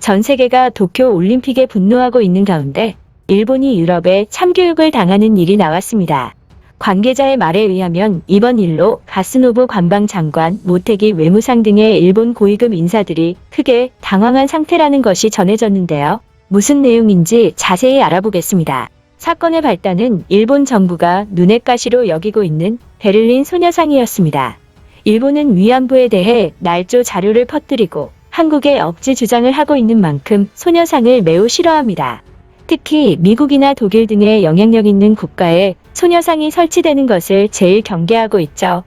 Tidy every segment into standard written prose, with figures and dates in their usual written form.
전 세계가 도쿄 올림픽에 분노하고 있는 가운데 일본이 유럽에 참교육을 당하는 일이 나왔습니다. 관계자의 말에 의하면 이번 일로 가스노부 관방장관, 모테기 외무상 등의 일본 고위급 인사들이 크게 당황한 상태라는 것이 전해졌는데요. 무슨 내용인지 자세히 알아보겠습니다. 사건의 발단은 일본 정부가 눈엣 가시로 여기고 있는 베를린 소녀상이었습니다. 일본은 위안부에 대해 날조 자료를 퍼뜨리고 한국에 억지 주장을 하고 있는 만큼 소녀상을 매우 싫어합니다. 특히 미국이나 독일 등의 영향력 있는 국가에 소녀상이 설치되는 것을 제일 경계하고 있죠.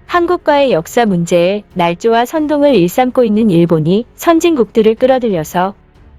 한국과의 역사 문제에 날조와 선동을 일삼고 있는 일본이 선진국들을 끌어들여서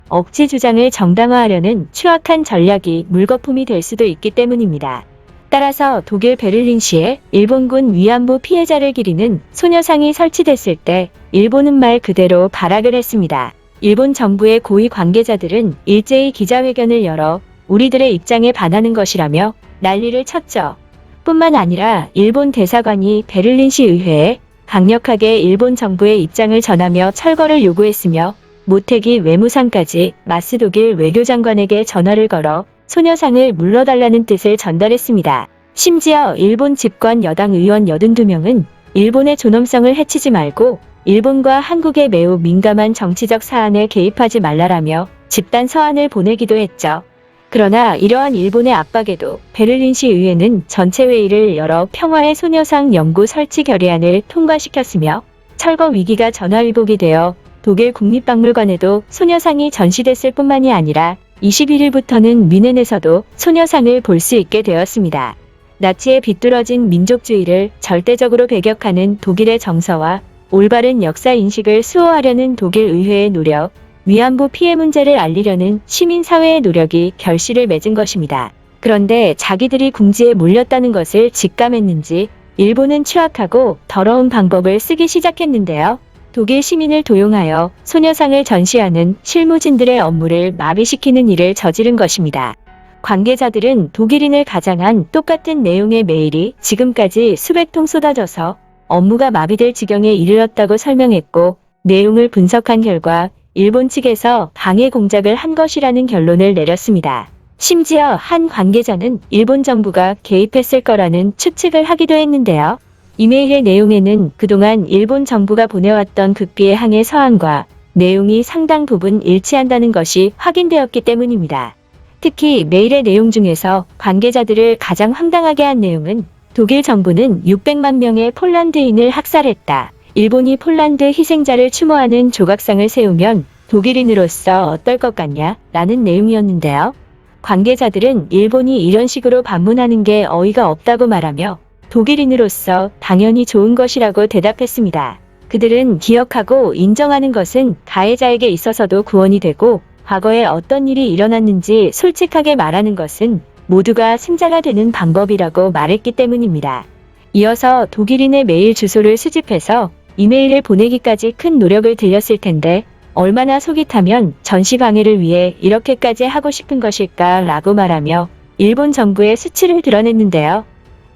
억지 주장을 정당화하려는 추악한 전략이 물거품이 될 수도 있기 때문입니다. 따라서 독일 베를린시에 일본군 위안부 피해자를 기리는 소녀상이 설치됐을 때 일본은 말 그대로 발악을 했습니다. 일본 정부의 고위 관계자들은 일제히 기자회견을 열어 우리들의 입장에 반하는 것이라며 난리를 쳤죠. 뿐만 아니라 일본 대사관이 베를린시 의회에 강력하게 일본 정부의 입장을 전하며 철거를 요구했으며 모테기 외무상까지 마스 독일 외교장관에게 전화를 걸어 소녀상을 물러달라는 뜻을 전달했습니다. 심지어 일본 집권 여당 의원 82명은 일본의 존엄성을 해치지 말고 일본과 한국의 매우 민감한 정치적 사안에 개입하지 말라라며 집단 서한을 보내기도 했죠. 그러나 이러한 일본의 압박에도 베를린시 의회는 전체 회의를 열어 평화의 소녀상 연구 설치 결의안을 통과시켰으며 철거 위기가 전화위복이 되어 독일 국립박물관에도 소녀상이 전시됐을 뿐만이 아니라 21일부터는 뮌헨에서도 소녀상을 볼 수 있게 되었습니다. 나치의 비뚤어진 민족주의를 절대적으로 배격하는 독일의 정서와 올바른 역사 인식을 수호하려는 독일 의회의 노력, 위안부 피해 문제를 알리려는 시민사회의 노력이 결실을 맺은 것입니다. 그런데 자기들이 궁지에 몰렸다는 것을 직감했는지 일본은 추악하고 더러운 방법을 쓰기 시작했는데요. 독일 시민을 도용하여 소녀상을 전시하는 실무진들의 업무를 마비시키는 일을 저지른 것입니다. 관계자들은 독일인을 가장한 똑같은 내용의 메일이 지금까지 수백 통 쏟아져서 업무가 마비될 지경에 이르렀다고 설명했고, 내용을 분석한 결과 일본 측에서 방해 공작을 한 것이라는 결론을 내렸습니다. 심지어 한 관계자는 일본 정부가 개입했을 거라는 추측을 하기도 했는데요. 이메일의 내용에는 그동안 일본 정부가 보내왔던 극비의 항해 서한과 내용이 상당 부분 일치한다는 것이 확인되었기 때문입니다. 특히 메일의 내용 중에서 관계자들을 가장 황당하게 한 내용은 독일 정부는 600만 명의 폴란드인을 학살했다. 일본이 폴란드 희생자를 추모하는 조각상을 세우면 독일인으로서 어떨 것 같냐? 라는 내용이었는데요. 관계자들은 일본이 이런 식으로 반문하는 게 어이가 없다고 말하며 독일인으로서 당연히 좋은 것이라고 대답했습니다. 그들은 기억하고 인정하는 것은 가해자에게 있어서도 구원이 되고 과거에 어떤 일이 일어났는지 솔직하게 말하는 것은 모두가 승자가 되는 방법이라고 말했기 때문입니다. 이어서 독일인의 메일 주소를 수집해서 이메일을 보내기까지 큰 노력을 들였을 텐데 얼마나 속이 타면 전시 방해를 위해 이렇게까지 하고 싶은 것일까 라고 말하며 일본 정부의 수치를 드러냈는데요.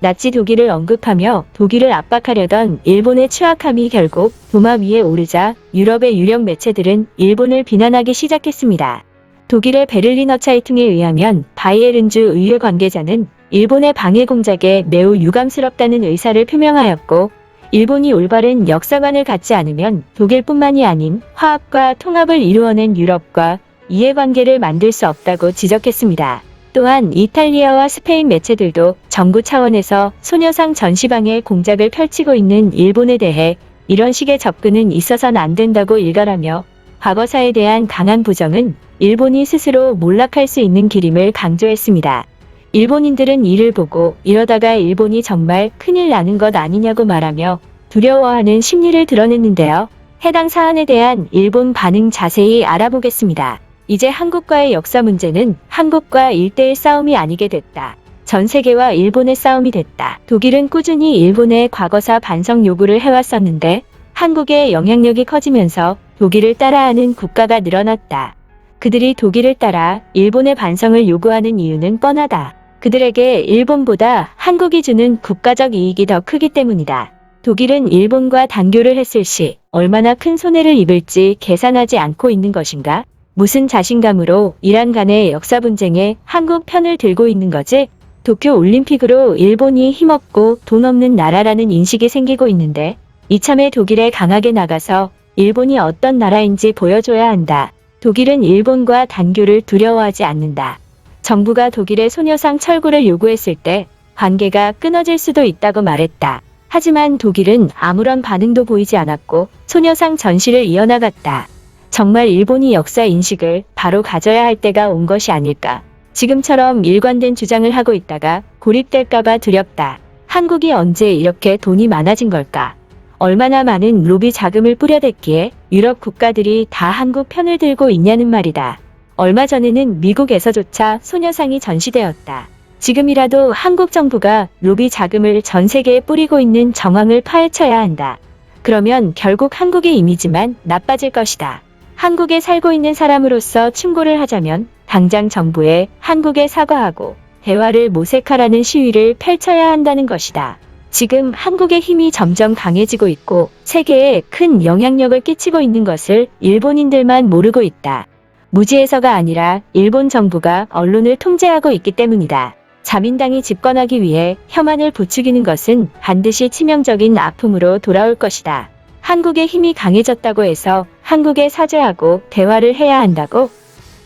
나치 독일을 언급하며 독일을 압박하려던 일본의 추악함이 결국 도마 위에 오르자 유럽의 유력 매체들은 일본을 비난하기 시작했습니다. 독일의 베를리너 차이퉁에 의하면 바이에른주 의회 관계자는 일본의 방해 공작에 매우 유감스럽다는 의사를 표명하였고, 일본이 올바른 역사관을 갖지 않으면 독일뿐만이 아닌 화합과 통합을 이루어낸 유럽과 이해관계를 만들 수 없다고 지적했습니다. 또한 이탈리아와 스페인 매체들도 정부 차원에서 소녀상 전시방해 공작을 펼치고 있는 일본에 대해 이런 식의 접근은 있어서는 안 된다고 일갈하며 과거사에 대한 강한 부정은 일본이 스스로 몰락할 수 있는 길임을 강조했습니다. 일본인들은 이를 보고 이러다가 일본이 정말 큰일 나는 것 아니냐고 말하며 두려워하는 심리를 드러냈는데요. 해당 사안에 대한 일본 반응 자세히 알아보겠습니다. 이제 한국과의 역사 문제는 한국과 1대1 싸움이 아니게 됐다. 전 세계와 일본의 싸움이 됐다. 독일은 꾸준히 일본의 과거사 반성 요구를 해왔었는데 한국의 영향력이 커지면서 독일을 따라하는 국가가 늘어났다. 그들이 독일을 따라 일본의 반성을 요구하는 이유는 뻔하다. 그들에게 일본보다 한국이 주는 국가적 이익이 더 크기 때문이다. 독일은 일본과 단교를 했을 시 얼마나 큰 손해를 입을지 계산하지 않고 있는 것인가? 무슨 자신감으로 이란 간의 역사 분쟁에 한국 편을 들고 있는 거지? 도쿄 올림픽으로 일본이 힘없고 돈 없는 나라라는 인식이 생기고 있는데 이참에 독일에 강하게 나가서 일본이 어떤 나라인지 보여줘야 한다. 독일은 일본과 단교를 두려워하지 않는다. 정부가 독일의 소녀상 철구를 요구했을 때 관계가 끊어질 수도 있다고 말했다. 하지만 독일은 아무런 반응도 보이지 않았고 소녀상 전시를 이어나갔다. 정말 일본이 역사 인식을 바로 가져야 할 때가 온 것이 아닐까. 지금처럼 일관된 주장을 하고 있다가 고립될까봐 두렵다. 한국이 언제 이렇게 돈이 많아진 걸까? 얼마나 많은 로비 자금을 뿌려댔기에 유럽 국가들이 다 한국 편을 들고 있냐는 말이다. 얼마 전에는 미국에서조차 소녀상이 전시되었다. 지금이라도 한국 정부가 로비 자금을 전 세계에 뿌리고 있는 정황을 파헤쳐야 한다. 그러면 결국 한국의 이미지만 나빠질 것이다. 한국에 살고 있는 사람으로서 충고를 하자면 당장 정부에 한국에 사과하고 대화를 모색하라는 시위를 펼쳐야 한다는 것이다. 지금 한국의 힘이 점점 강해지고 있고 세계에 큰 영향력을 끼치고 있는 것을 일본인들만 모르고 있다. 무지해서가 아니라 일본 정부가 언론을 통제하고 있기 때문이다. 자민당이 집권하기 위해 혐한을 부추기는 것은 반드시 치명적인 아픔으로 돌아올 것이다. 한국의 힘이 강해졌다고 해서 한국에 사죄하고 대화를 해야 한다고?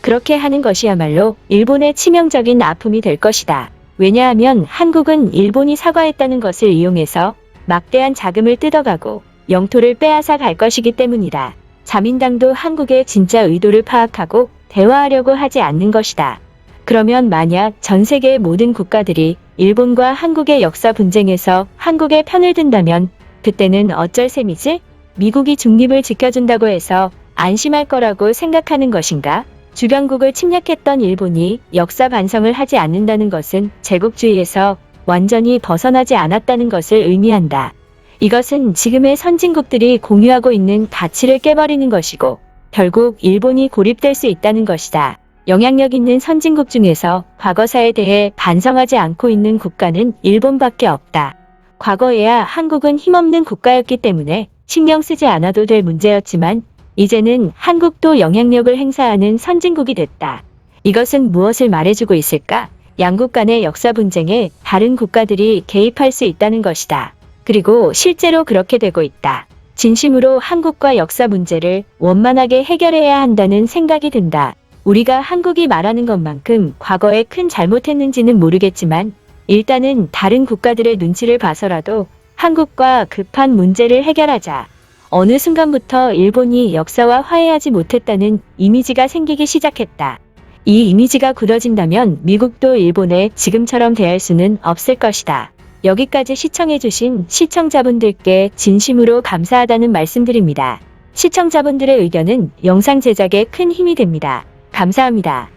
그렇게 하는 것이야말로 일본의 치명적인 아픔이 될 것이다. 왜냐하면 한국은 일본이 사과했다는 것을 이용해서 막대한 자금을 뜯어가고 영토를 빼앗아 갈 것이기 때문이다. 자민당도 한국의 진짜 의도를 파악하고 대화하려고 하지 않는 것이다. 그러면 만약 전 세계의 모든 국가들이 일본과 한국의 역사 분쟁에서 한국의 편을 든다면 그때는 어쩔 셈이지? 미국이 중립을 지켜준다고 해서 안심할 거라고 생각하는 것인가? 주변국을 침략했던 일본이 역사 반성을 하지 않는다는 것은 제국주의에서 완전히 벗어나지 않았다는 것을 의미한다. 이것은 지금의 선진국들이 공유하고 있는 가치를 깨버리는 것이고 결국 일본이 고립될 수 있다는 것이다. 영향력 있는 선진국 중에서 과거사에 대해 반성하지 않고 있는 국가는 일본밖에 없다. 과거에야 한국은 힘없는 국가였기 때문에 신경 쓰지 않아도 될 문제였지만 이제는 한국도 영향력을 행사하는 선진국이 됐다. 이것은 무엇을 말해주고 있을까? 양국 간의 역사 분쟁에 다른 국가들이 개입할 수 있다는 것이다. 그리고 실제로 그렇게 되고 있다. 진심으로 한국과 역사 문제를 원만하게 해결해야 한다는 생각이 든다. 우리가 한국이 말하는 것만큼 과거에 큰 잘못했는지는 모르겠지만 일단은 다른 국가들의 눈치를 봐서라도 한국과 급한 문제를 해결하자. 어느 순간부터 일본이 역사와 화해하지 못했다는 이미지가 생기기 시작했다. 이 이미지가 굳어진다면 미국도 일본에 지금처럼 대할 수는 없을 것이다. 여기까지 시청해주신 시청자분들께 진심으로 감사하다는 말씀드립니다. 시청자분들의 의견은 영상 제작에 큰 힘이 됩니다. 감사합니다.